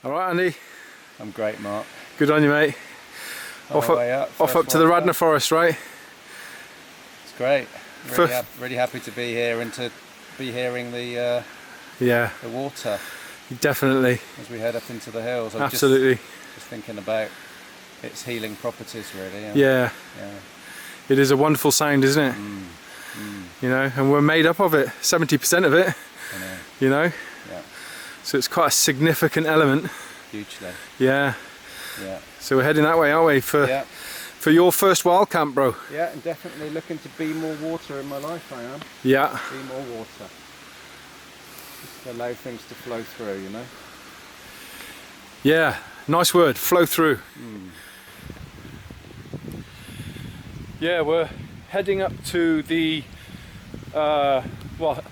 Alright, Andy? I'm great, Mark. Good on you, mate. Off up to the Radnor Forest, right? It's great. Really happy to be here and to be hearing the water. Definitely. As we head up into the hills. I'm Absolutely. Just thinking about its healing properties, really. Yeah. It is a wonderful sound, isn't it? You know, and we're made up of it. 70% of it. You know. Yeah. So it's quite a significant element. Hugely. Yeah. Yeah. So we're heading that way, aren't we? For your first wild camp, bro. Yeah, and definitely looking to be more water in my life. I am. Yeah. Be more water. Just allow things to flow through, you know. Yeah. Nice word. Flow through. Yeah, we're heading up to the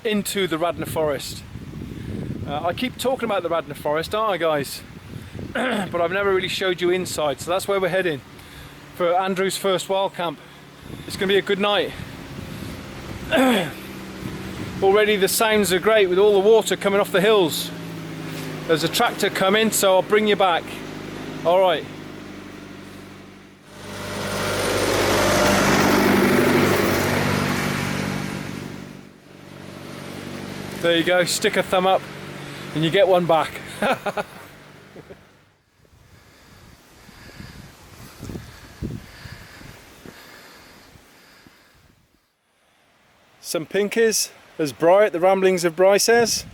into the Radnor Forest. I keep talking about the Radnor Forest, aren't I, guys? But I've never really showed you inside, so that's where we're heading for Andrew's first wild camp. It's going to be a good night. Already the sounds are great with all the water coming off the hills. There's a tractor coming, so I'll bring you back. All right. There you go, stick a thumb up and you get one back. Some pinkies, as Barret, the ramblings of Bry says.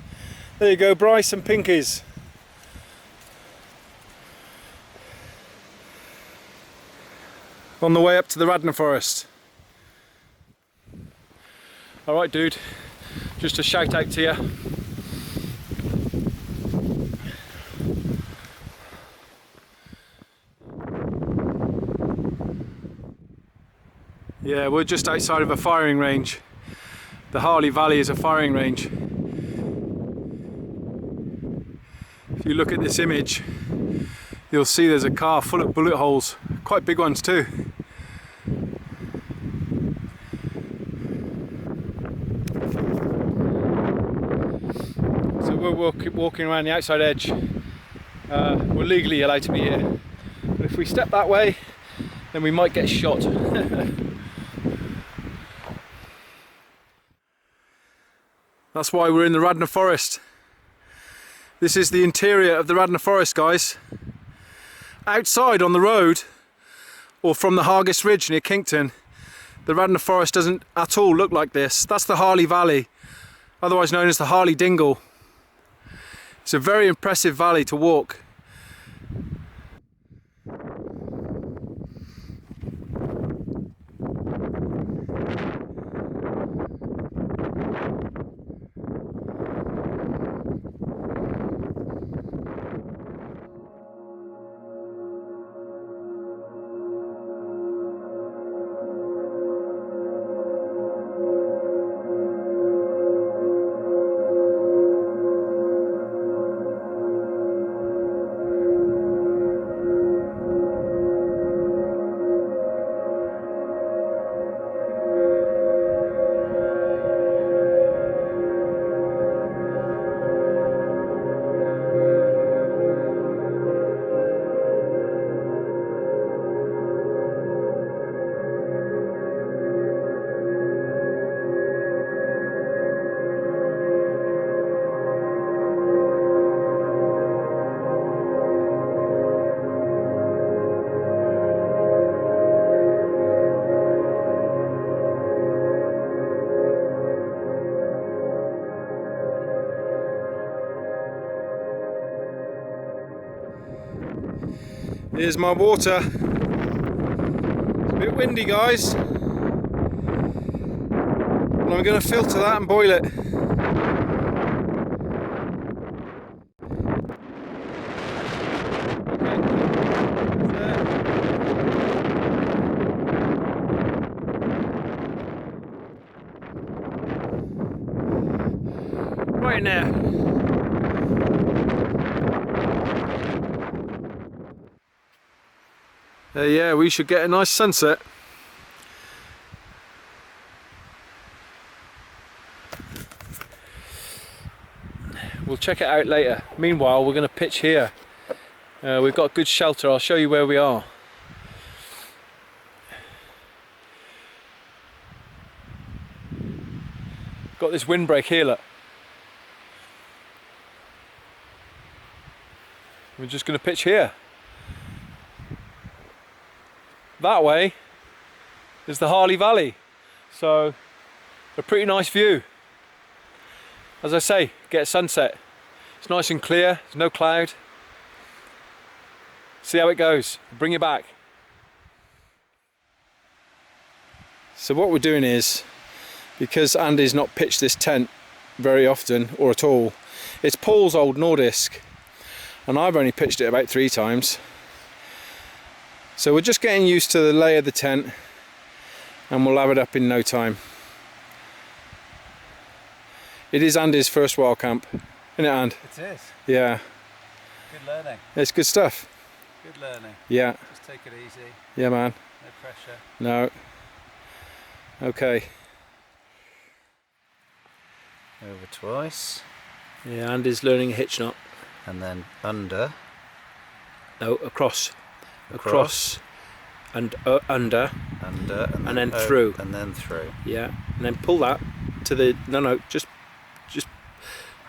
There you go, Bry, some pinkies. On the way up to the Radnor Forest. Alright, dude. Just a shout out to you. Yeah, we're just outside of a firing range. The Harley Valley is a firing range. If you look at this image, you'll see there's a car full of bullet holes, quite big ones too. We'll keep walking around the outside edge. We're legally allowed to be here, but if we step that way, then we might get shot. That's why we're in the Radnor Forest. This is the interior of the Radnor Forest, guys. Outside on the road, or from the Hargis Ridge near Kington, the Radnor Forest doesn't at all look like this. That's the Harley Valley, otherwise known as the Harley Dingle. It's a very impressive valley to walk. Here's my water. It's a bit windy, guys. And I'm going to filter that and boil it. Right in there. Yeah, we should get a nice sunset. We'll check it out later. Meanwhile, we're going to pitch here We've got good shelter. I'll show you where we are. Got this windbreak here, look. We're just going to pitch here. That way is the Harley Valley, so a pretty nice view. As I say, get sunset. It's nice and clear, there's no cloud. See how it goes, bring you back. So what we're doing is, because Andy's not pitched this tent very often or at all, it's Paul's old Nordisk and I've only pitched it about 3 times. So we're just getting used to the lay of the tent and we'll have it up in no time. It is Andy's first wild camp, isn't it, And? It is. Yeah. Good learning. It's good stuff. Good learning. Yeah. Just take it easy. Yeah, man. No pressure. No. Okay. Over twice. Yeah, Andy's learning a hitch knot. And then under. No, across. Across. And under. Under. And then through. And then through. Yeah. And then pull that to the... No, just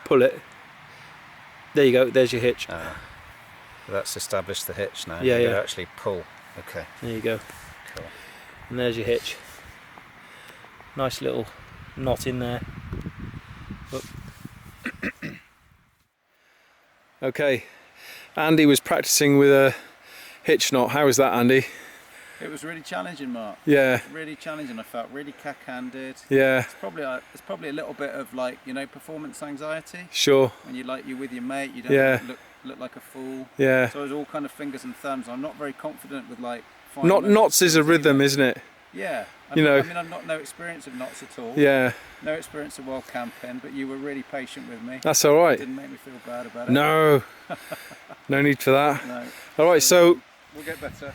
pull it. There you go, there's your hitch. That's established the hitch now. Yeah, you yeah. actually pull. Okay. There you go. Cool. And there's your hitch. Nice little knot in there. Look. Okay, Andy was practicing with a hitch knot. How was that, Andy? It was really challenging, Mark. Yeah. Really challenging. I felt really cack-handed. Yeah. It's probably a little bit of, like, you know, performance anxiety. Sure. When you're with your mate, you don't look like a fool. Yeah. So it was all kind of fingers and thumbs. I'm not very confident with, like, knots is a rhythm, isn't it? Yeah. You know. I mean, I've got no experience of knots at all. Yeah. No experience of wild camping, but you were really patient with me. That's all right. It didn't make me feel bad about it. No. No need for that. No. All right, so we'll get better.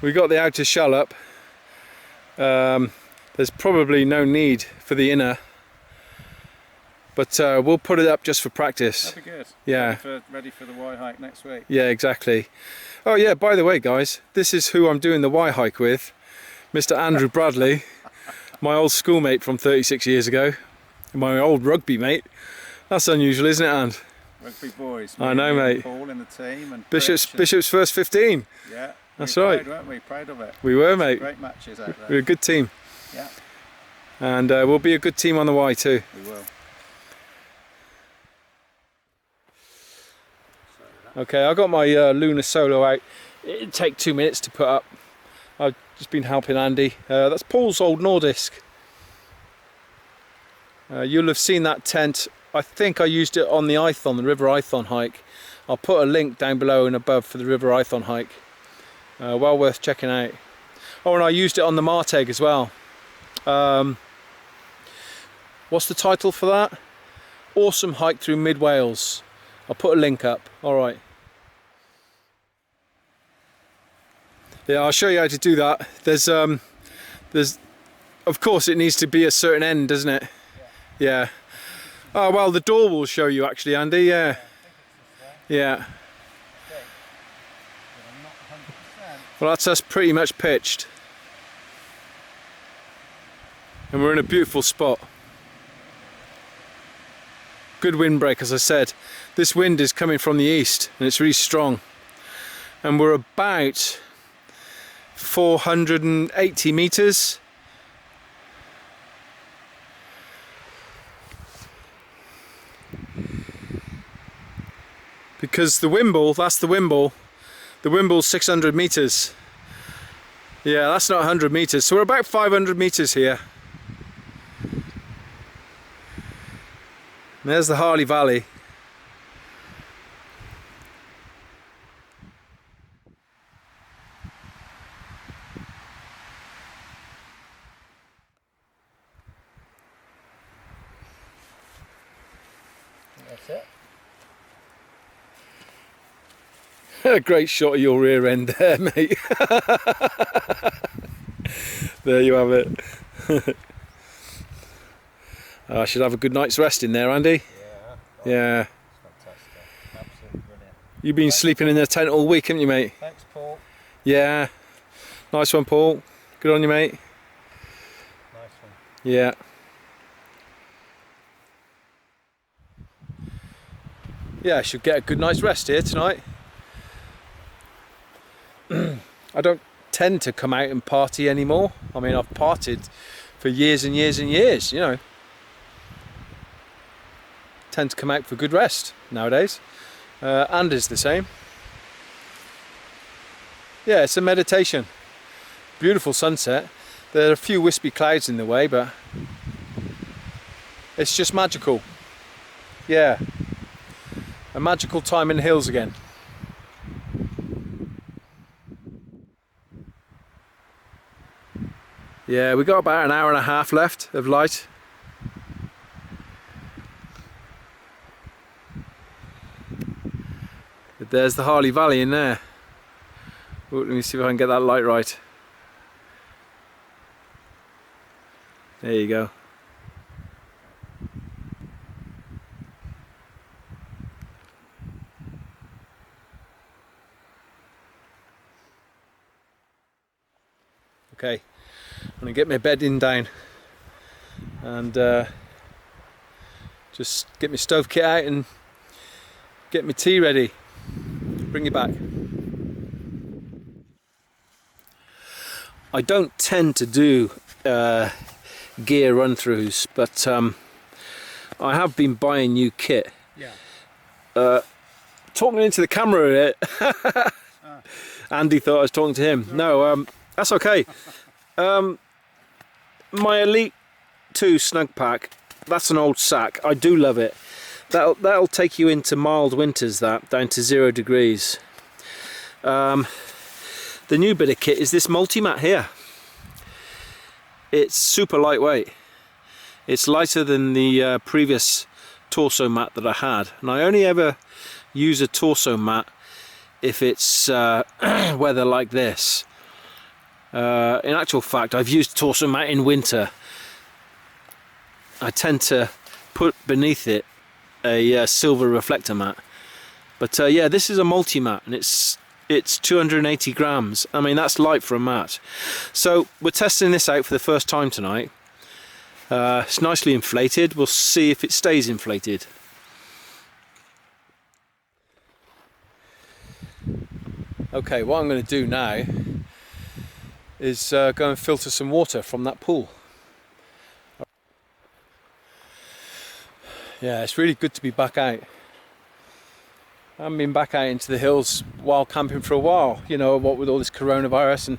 We got the outer shell up. There's probably no need for the inner, but we'll put it up just for practice. That'd be good. Yeah. Ready for the Y hike next week. Yeah, exactly. Oh yeah, by the way, guys, this is who I'm doing the Y hike with, Mr. Andrew Bradley, my old schoolmate from 36 years ago, my old rugby mate. That's unusual, isn't it, And? Rugby boys. I know, mate. Paul in the team and Bishop's first 15. Yeah. That's we were right. Proud, weren't we? Proud of it. We were, mate. Great matches out there. We're a good team. Yeah. And we'll be a good team on the Y too. We will. Okay, I got my Lunar Solo out. It'd take 2 minutes to put up. I've just been helping Andy. That's Paul's old Nordisk. You'll have seen that tent. I think I used it on the Ithon, the River Ithon hike. I'll put a link down below and above for the River Ithon hike. Well worth checking out. Oh, and I used it on the Marteg as well. What's the title for that? Awesome hike through mid Wales. I'll put a link up. All right. Yeah, I'll show you how to do that. There's, of course, it needs to be a certain end, doesn't it? Yeah. Oh well, the door will show you actually, Andy. Yeah. Yeah. Well, that's us pretty much pitched. And we're in a beautiful spot. Good windbreak, as I said. This wind is coming from the east and it's really strong. And we're about 480 meters. Because the Wimble, that's the Wimble. The Wimble's 600 meters. Yeah, that's not 100 meters. So we're about 500 meters here. And there's the Harley Valley. That's it. A great shot of your rear end there, mate. There you have it. I should have a good night's rest in there, Andy. Yeah. Yeah. Fantastic. Absolutely brilliant. You've been sleeping in the tent all week, haven't you, mate? Thanks, Paul. Yeah. Nice one, Paul. Good on you, mate. Nice one. Yeah. Yeah, I should get a good night's rest here tonight. I don't tend to come out and party anymore. I mean, I've partied for years and years and years, you know. Tend to come out for good rest nowadays. And is the same. Yeah, it's a meditation. Beautiful sunset. There are a few wispy clouds in the way, but it's just magical. Yeah, a magical time in the hills again. Yeah, we got about an hour and a half left of light. But there's the Harley Valley in there. Oh, let me see if I can get that light right. There you go. Okay, I'm gonna get my bedding down and just get my stove kit out and get my tea ready. Bring you back. I don't tend to do gear run-throughs, but I have been buying new kit. Yeah. Talking into the camera here. Andy thought I was talking to him. No, that's okay. My Elite 2 snug pack, that's an old sack. I do love it. That'll take you into mild winters, that down to 0 degrees. The new bit of kit is this Multimat here. It's super lightweight. It's lighter than the previous torso mat that I had, and I only ever use a torso mat if it's weather like this. In actual fact, I've used torso mat in winter. I tend to put beneath it a silver reflector mat, but yeah, this is a Multimat, and it's 280 grams. I mean, that's light for a mat. So we're testing this out for the first time tonight. It's nicely inflated. We'll see if it stays inflated. Okay, what I'm going to do now is go and filter some water from that pool. Yeah, it's really good to be back out. I haven't been back out into the hills while camping for a while, you know, what with all this coronavirus, and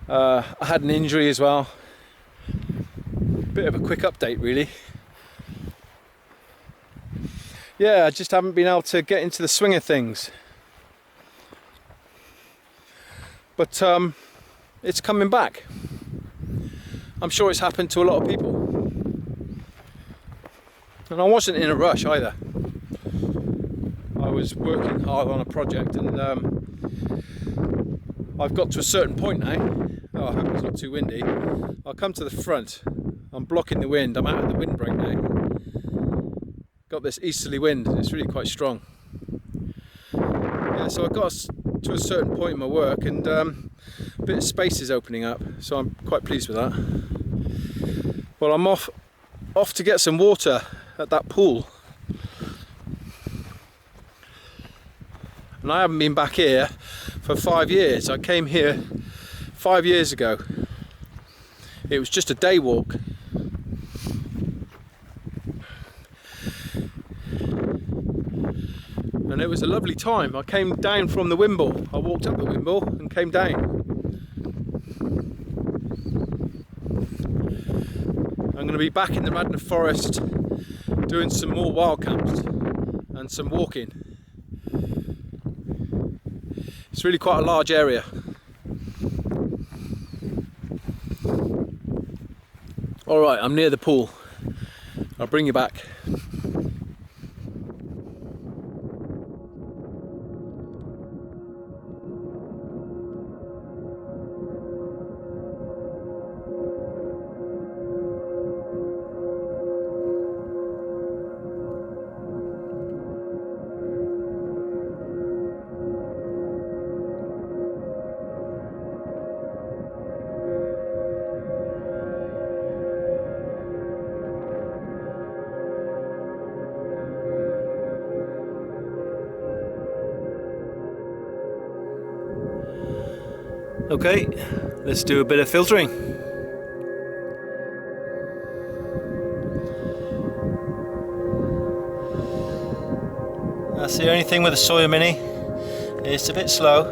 I had an injury as well. Bit of a quick update really. Yeah, I just haven't been able to get into the swing of things. But it's coming back. I'm sure it's happened to a lot of people. And I wasn't in a rush either. I was working hard on a project, and I've got to a certain point now. Oh, I hope it's not too windy. I'll come to the front. I'm blocking the wind. I'm out of the windbreak now. Got this easterly wind. It's really quite strong. Yeah, so I got to a certain point in my work, and a bit of space is opening up. So I'm quite pleased with that. Well, I'm off to get some water at that pool. And I haven't been back here for 5 years. I came here 5 years ago. It was just a day walk. And it was a lovely time. I came down from the Wimble. I walked up the Wimble and came down. I'm going to be back in the Radnor Forest doing some more wild camps and some walking. It's really quite a large area. Alright, I'm near the pool. I'll bring you back. Okay, let's do a bit of filtering. That's the only thing with the Sawyer Mini. It's a bit slow,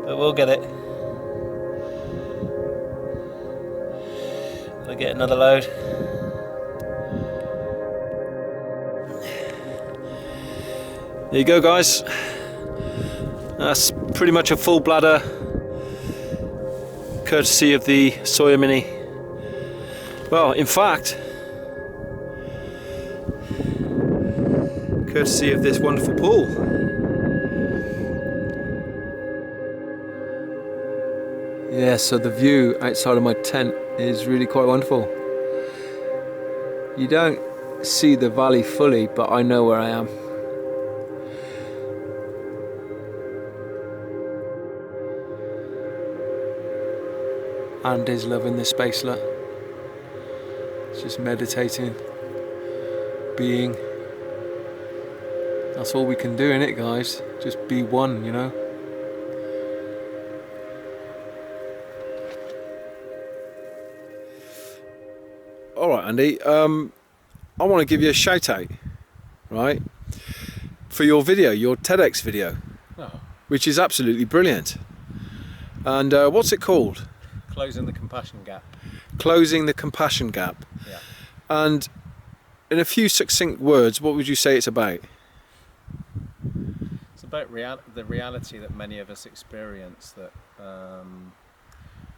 but we'll get it. I'll get another load. There you go, guys. That's pretty much a full bladder, courtesy of the Sawyer Mini. Well, in fact, courtesy of this wonderful pool. Yeah, so the view outside of my tent is really quite wonderful. You don't see the valley fully, but I know where I am. Andy's loving this spacelet. It's just meditating, being. That's all we can do, innit, guys? Just be one, you know? Alright, Andy, I want to give you a shout out, right? For your video, your TEDx video, which is absolutely brilliant. And what's it called? Closing the compassion gap. Closing the compassion gap. Yeah. And in a few succinct words, what would you say it's about? It's about the reality that many of us experience, that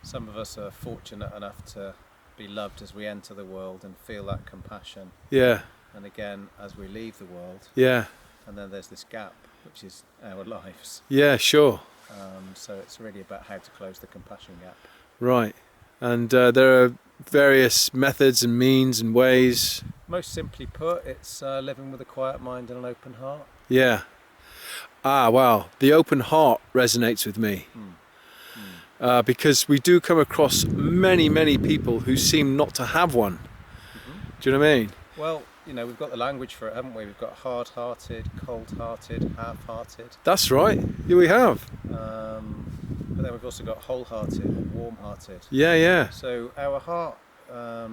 some of us are fortunate enough to be loved as we enter the world and feel that compassion. Yeah. And again, as we leave the world. Yeah. And then there's this gap, which is our lives. Yeah, sure. So it's really about how to close the compassion gap. Right. And there are various methods and means and ways. Most simply put, it's living with a quiet mind and an open heart. Yeah. Ah, wow. The open heart resonates with me. Because we do come across many, many people who seem not to have one. Do you know what I mean? Well, you know, we've got the language for it, haven't we? We've got hard-hearted, cold-hearted, half-hearted. That's right. Yeah, we have. But then we've also got whole-hearted, warm-hearted. Yeah, yeah. So our heart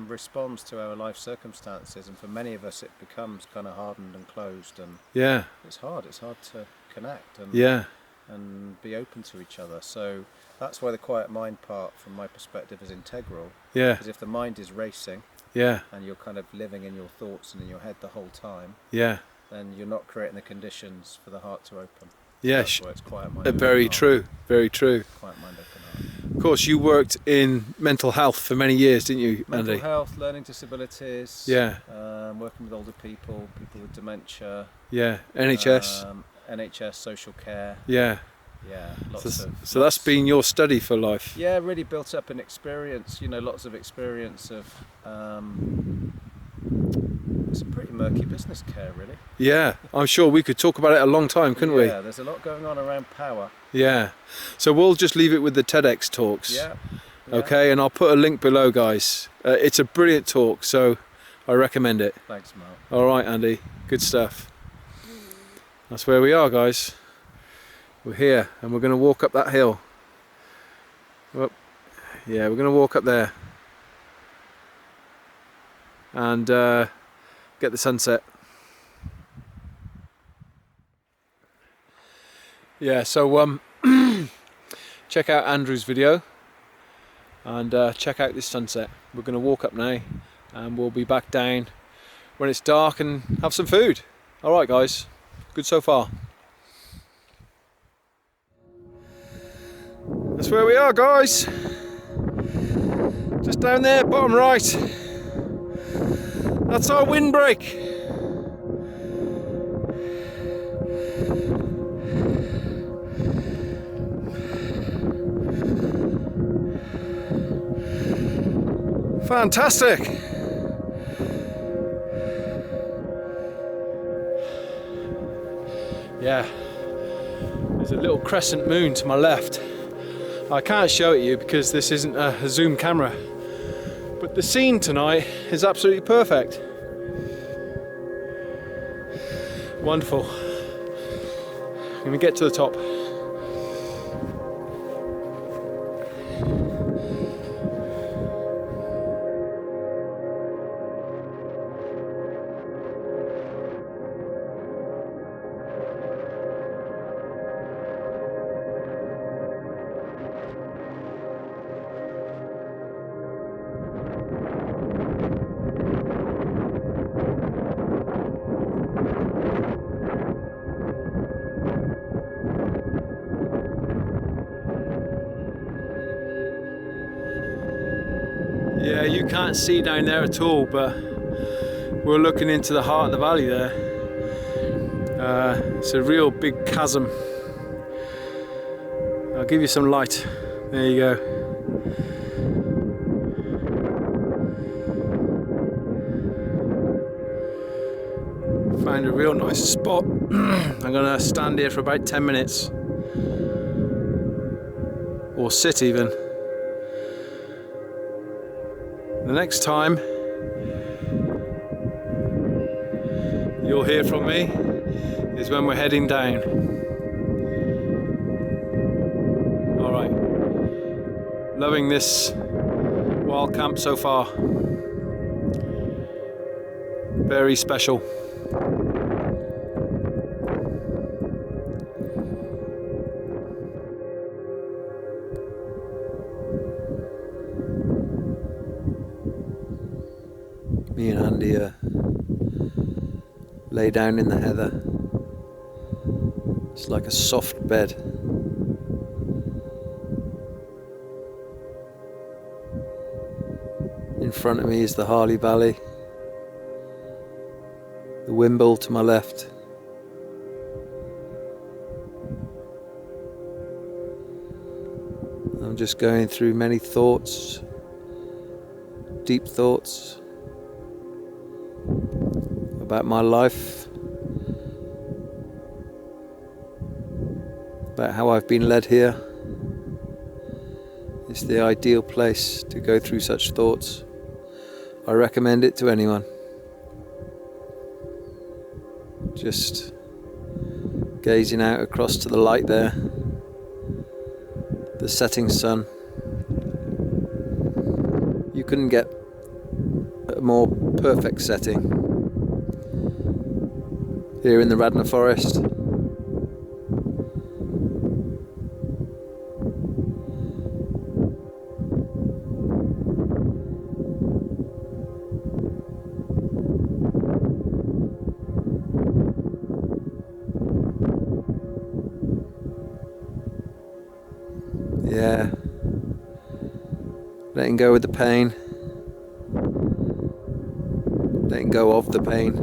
responds to our life circumstances, and for many of us it becomes kind of hardened and closed, and yeah, it's hard to connect and and be open to each other. So that's why the quiet mind part, from my perspective, is integral. Yeah. Because if the mind is racing, and you're kind of living in your thoughts and in your head the whole time, then you're not creating the conditions for the heart to open. Yeah, that's why it's quiet mind. Very true, very true. Quiet mind, open heart. Of course, you worked in mental health for many years, didn't you, Andy? Mental health, learning disabilities. Yeah. Working with older people, people with dementia. Yeah. NHS. NHS, social care. Yeah. Yeah. So that's been your study for life. Yeah, really built up an experience. You know, lots of experience of some pretty murky business care, really. Yeah, I'm sure we could talk about it a long time, couldn't we? Yeah, there's a lot going on around power. Yeah. So we'll just leave it with the TEDx talks. Yeah. Okay, and I'll put a link below, guys. It's a brilliant talk, so I recommend it. Thanks, Mark. All right, Andy. Good stuff. That's where we are, guys. We're here, and we're going to walk up that hill. Well, yeah, we're going to walk up there and get the sunset. Yeah, so check out Andrew's video and check out this sunset. We're going to walk up now, and we'll be back down when it's dark and have some food. All right, guys. Good so far. That's where we are, guys. Just down there, bottom right. That's our windbreak. Fantastic. Yeah, there's a little crescent moon to my left. I can't show it you because this isn't a zoom camera, but the scene tonight is absolutely perfect. Wonderful. I'm gonna get to the top. You can't see down there at all, but we're looking into the heart of the valley there. It's a real big chasm. I'll give you some light. There you go. Found a real nice spot. I'm gonna stand here for about 10 minutes. Or sit even. The next time you'll hear from me is when we're heading down. Alright. Loving this wild camp so far. Very special. Me and Andy lay down in the heather. It's like a soft bed. In front of me is the Harley Valley, the Wimble to my left. I'm just going through many thoughts, deep thoughts about my life, about how I've been led here. It's the ideal place to go through such thoughts. I recommend it to anyone. Just gazing out across to the light there, the setting sun. You couldn't get a more perfect setting here in the Radnor Forest. Yeah, letting go with the pain, letting go of the pain,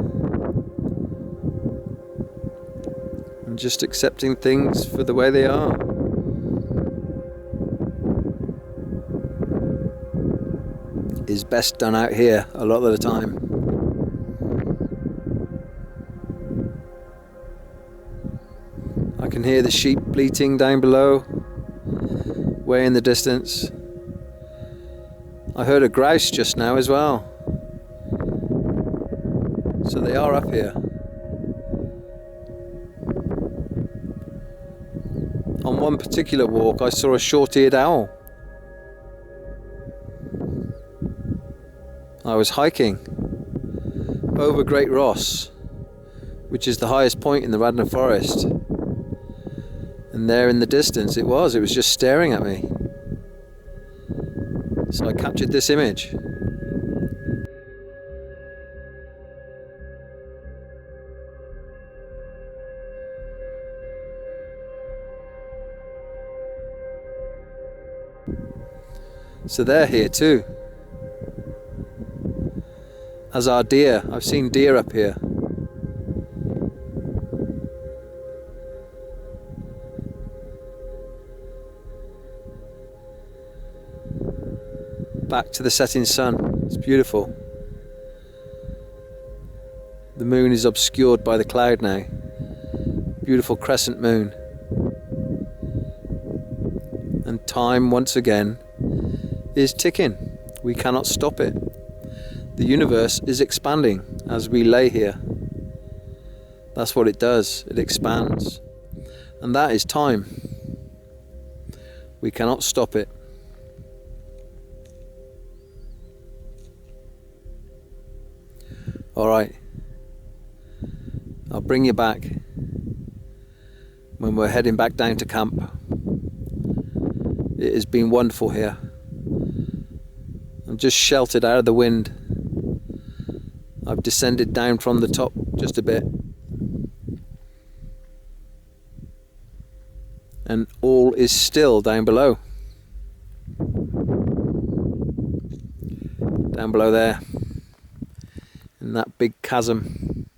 and just accepting things for the way they are. Is best done out here a lot of the time. I can hear the sheep bleating down below, way in the distance. I heard a grouse just now as well. So they are up here. On one particular walk I saw a short-eared owl. I was hiking over Great Ross, which is the highest point in the Radnor Forest. And there in the distance it was just staring at me. So I captured this image. So they're here too. As are deer. I've seen deer up here. Back to the setting sun. It's beautiful. The moon is obscured by the cloud now. Beautiful crescent moon. And time once again is ticking. We cannot stop it. The universe is expanding as we lay here. That's what it does. It expands. And that is time. We cannot stop it. Alright, I'll bring you back when we're heading back down to camp. It has been wonderful here. I'm just sheltered out of the wind. I've descended down from the top just a bit. And all is still down below. down below there in that big chasm.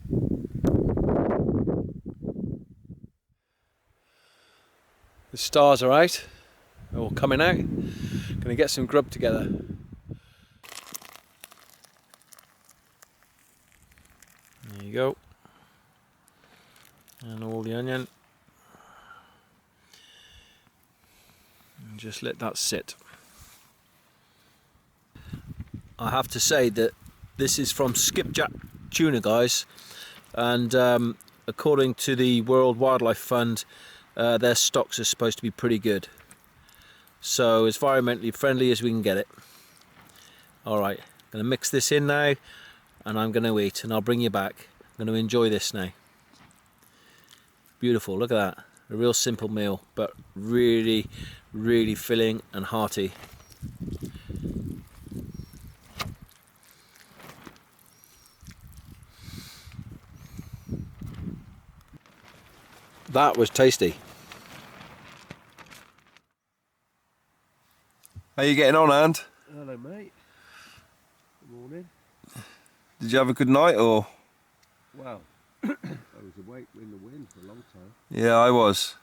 The stars are out, or coming out. Gonna get some grub together. There you go. And all the onion. And just let that sit. I have to say that this is from skipjack tuna, guys, and according to the World Wildlife Fund, their stocks are supposed to be pretty good. So as environmentally friendly as we can get it. Alright, I'm going to mix this in now, and I'm going to eat, and I'll bring you back. I'm going to enjoy this now. Beautiful, look at that. A real simple meal, but really, really filling and hearty. That was tasty. How you getting on, Ant? Hello, mate. Good morning. Did you have a good night, or? Well, I was awake in the wind for a long time. Yeah, I was.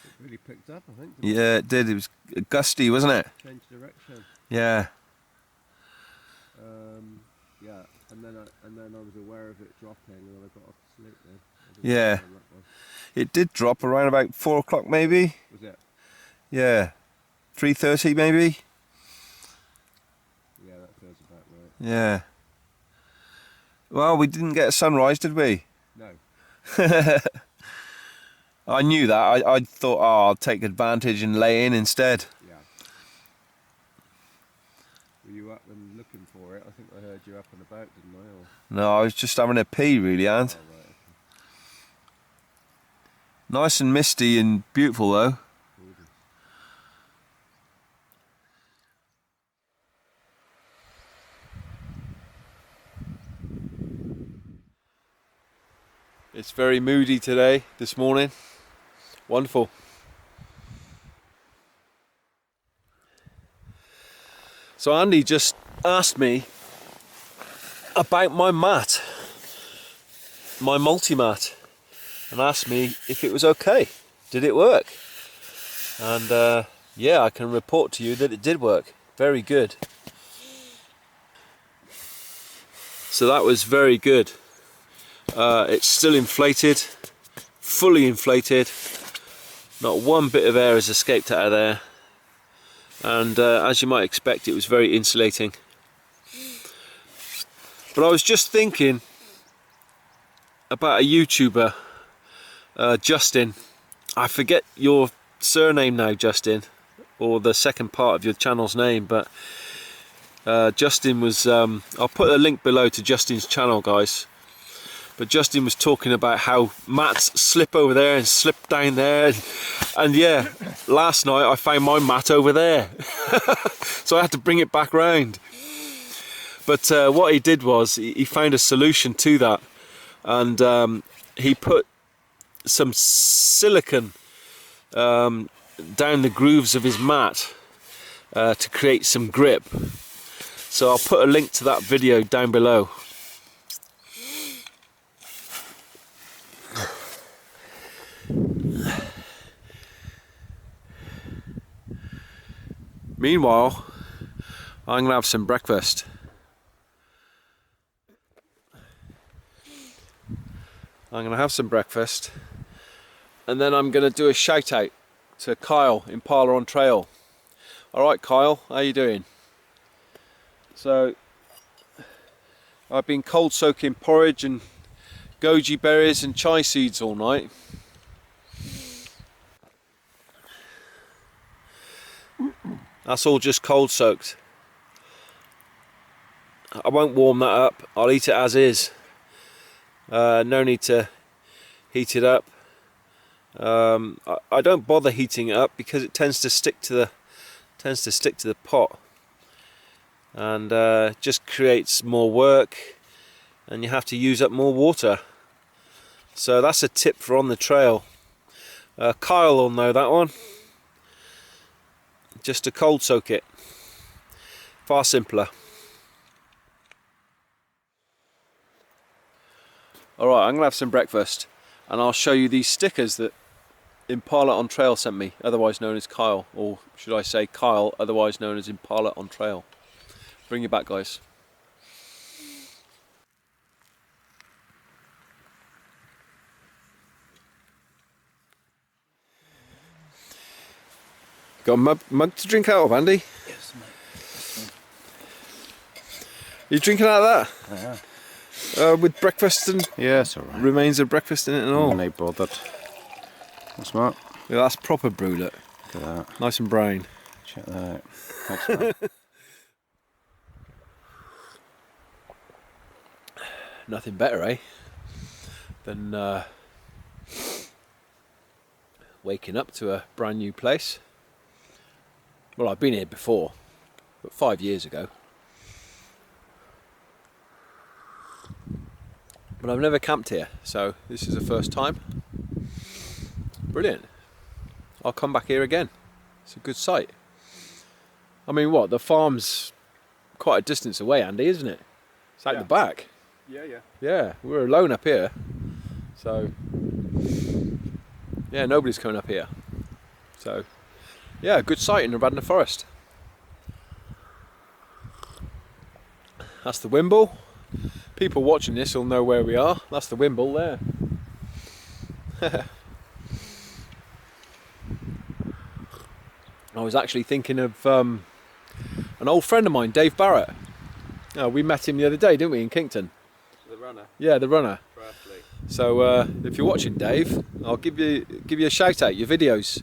It really picked up, I think. Yeah, it did. It was gusty, wasn't it? Changed direction. Yeah. Yeah, and then I was aware of it dropping, and then I got off to sleep then. Yeah. It did drop around about 4 o'clock, maybe. Was it? Yeah. 3:30, maybe. Yeah, that feels about right. Yeah. Well, we didn't get a sunrise, did we? No. I knew that. I thought, oh, I'll take advantage and lay in instead. Yeah. Were you up and looking for it? I think I heard you up and about, didn't I? Or... No, I was just having a pee, really, Ant. Oh, right, okay. Nice and misty and beautiful, though. Gorgeous. It's very moody today, this morning. Wonderful. So Andy just asked me about my mat, my Multimat, and asked me if it was okay. Did it work? And yeah, I can report to you that it did work. Very good. So that was very good. It's still inflated, fully inflated. Not one bit of air has escaped out of there. And as you might expect, it was very insulating. But I was just thinking about a YouTuber, Justin. I forget your surname now, Justin, or the second part of your channel's name, but Justin was, I'll put a link below to Justin's channel, guys. But Justin was talking about how mats slip over there and slip down there, and yeah, last night I found my mat over there, so I had to bring it back round. But what he did was he found a solution to that, and he put some silicone down the grooves of his mat to create some grip. So I'll put a link to that video down below. Meanwhile, I'm gonna have some breakfast. I'm gonna have some breakfast, and then I'm gonna do a shout out to Kyle, Impala on Trail. Alright Kyle, how you doing? So, I've been cold soaking porridge and goji berries and chai seeds all night. That's all just cold soaked. I won't warm that up, I'll eat it as is. No need to heat it up. I don't bother heating it up because it tends to stick to the pot, and just creates more work, and you have to use up more water. So that's a tip for on the trail. Kyle will know that one. Just to cold soak it. Far simpler. Alright, I'm going to have some breakfast and I'll show you these stickers that Impala on Trail sent me, otherwise known as Kyle, or should I say Kyle, otherwise known as Impala on Trail. Bring you back, guys. Got a mug to drink out of, Andy? Yes, mate. You drinking out of that? Yeah. With breakfast and Yes, all right. remains of breakfast in it and all. And they bothered. That's smart. Yeah, that's proper brew, look. Look at that. Nice and brown. Check that out. Thanks, mate. Nothing better, eh? Than waking up to a brand new place. Well, I've been here before, but 5 years ago. But I've never camped here, so this is the first time. Brilliant. I'll come back here again. It's a good site. I mean, what? The farm's quite a distance away, Andy, isn't it? It's out the back. Yeah, yeah. Yeah, we're alone up here. So, yeah, nobody's coming up here. So, yeah, good site in the Radnor Forest. That's the Wimble. People watching this will know where we are. That's the Wimble there. I was actually thinking of an old friend of mine, Dave Barret. We met him the other day, didn't we, in Kinkton? The runner. Yeah, the runner. For athlete. So if you're watching, Dave, I'll give you a shout out. Your videos.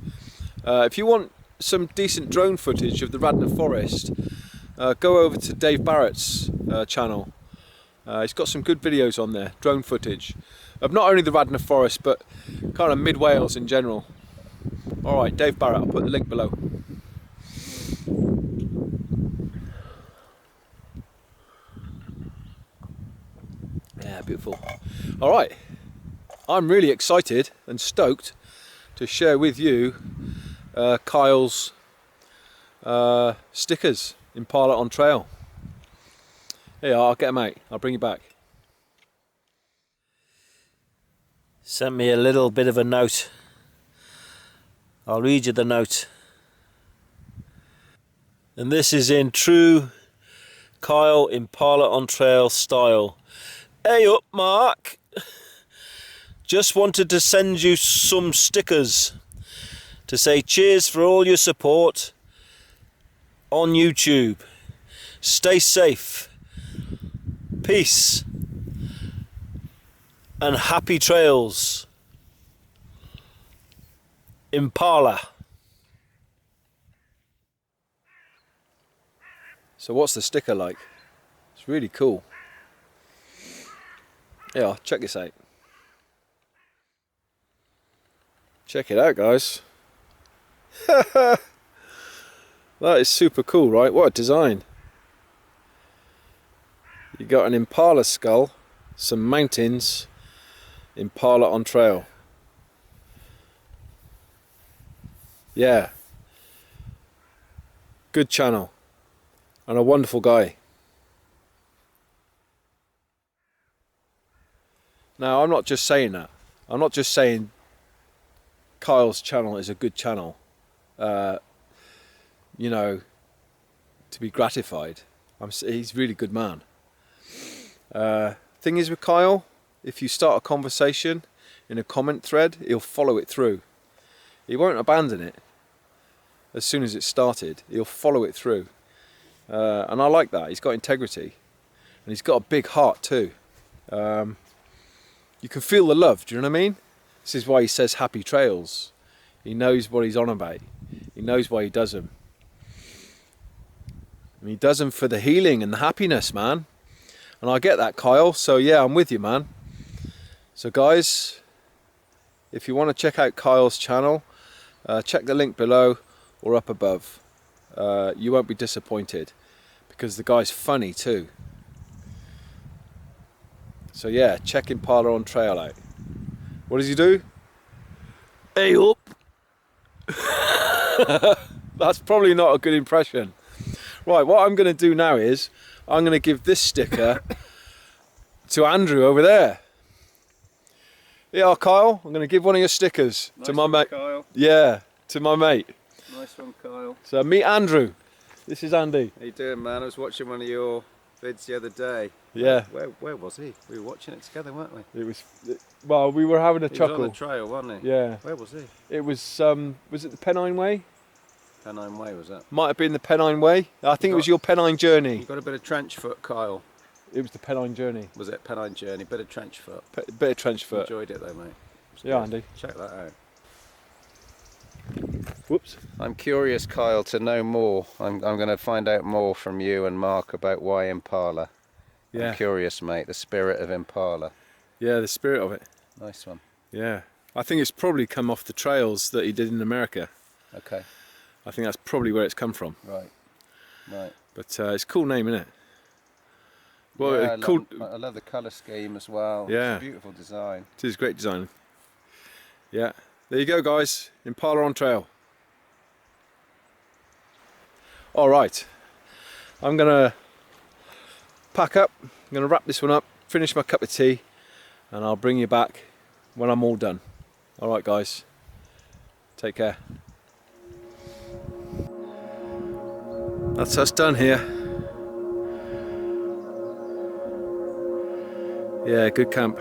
If you want some decent drone footage of the Radnor Forest, go over to Dave Barrett's channel. He's got some good videos on there, drone footage of not only the Radnor Forest but kind of mid Wales in general. Alright, Dave Barrett, I'll put the link below. Yeah, beautiful. Alright, I'm really excited and stoked to share with you Kyle's stickers, Impala on Trail. Here, I'll get them out. I'll bring you back. Sent me a little bit of a note. I'll read you the note. And this is in true Kyle Impala on Trail style. Hey up, Mark. Just wanted to send you some stickers to say cheers for all your support on YouTube. Stay safe. Peace and happy trails. Impala. So what's the sticker like? It's really cool. Yeah, check this out. Check it out, guys. That is super cool, right? What a design. You got an Impala skull, some mountains, Impala on Trail. Yeah. Good channel. And a wonderful guy. Now, I'm not just saying that. I'm not just saying Kyle's channel is a good channel, you know, to be gratified. He's a really good man. Thing is with Kyle, if you start a conversation in a comment thread, he'll follow it through. He won't abandon it as soon as it's started. He'll follow it through. And I like that. He's got integrity. And he's got a big heart too. You can feel the love, do you know what I mean? This is why he says happy trails. He knows what he's on about. He knows why he does them. And he does them for the healing and the happiness, man. And I get that, Kyle. So yeah, I'm with you, man. So guys, if you want to check out Kyle's channel, check the link below or up above. You won't be disappointed because the guy's funny too. So yeah, check Impala on Trail out. What does he do? Hey up. That's probably not a good impression. Right, what I'm going to do now is I'm going to give this sticker to Andrew over there. Yeah, Kyle, I'm going to give one of your stickers to my mate. Kyle. Yeah, to my mate. Nice one, Kyle. So meet Andrew. This is Andy. How you doing, man? I was watching one of your vids the other day. Yeah. Where was he? We were watching it together, weren't we? It was, well, we were having a chuckle. He was on the trail, wasn't he? Yeah. Where was he? It was it the Pennine Way? Pennine Way, was that? Might have been the Pennine Way. I think it was your Pennine journey. You got a bit of trench foot, Kyle. It was the Pennine journey. Was it Pennine journey? Bit of trench foot. Bit of trench foot. Enjoyed it though, mate. Yeah, Andy. Check that out. Whoops. I'm curious, Kyle, to know more. I'm going to find out more from you and Mark about why Impala. Yeah. I'm curious, mate. The spirit of Impala. Yeah, the spirit of it. Nice one. Yeah. I think it's probably come off the trails that he did in America. Okay. I think that's probably where it's come from. Right. Right. But it's a cool name, isn't it? Well, yeah, I I love the colour scheme as well. Yeah. It's a beautiful design. It is great design. Yeah. There you go, guys. Impala on trail. All right. I'm going to pack up. I'm going to wrap this one up, finish my cup of tea, and I'll bring you back when I'm all done. All right, guys. Take care. That's us done here. Yeah, good camp.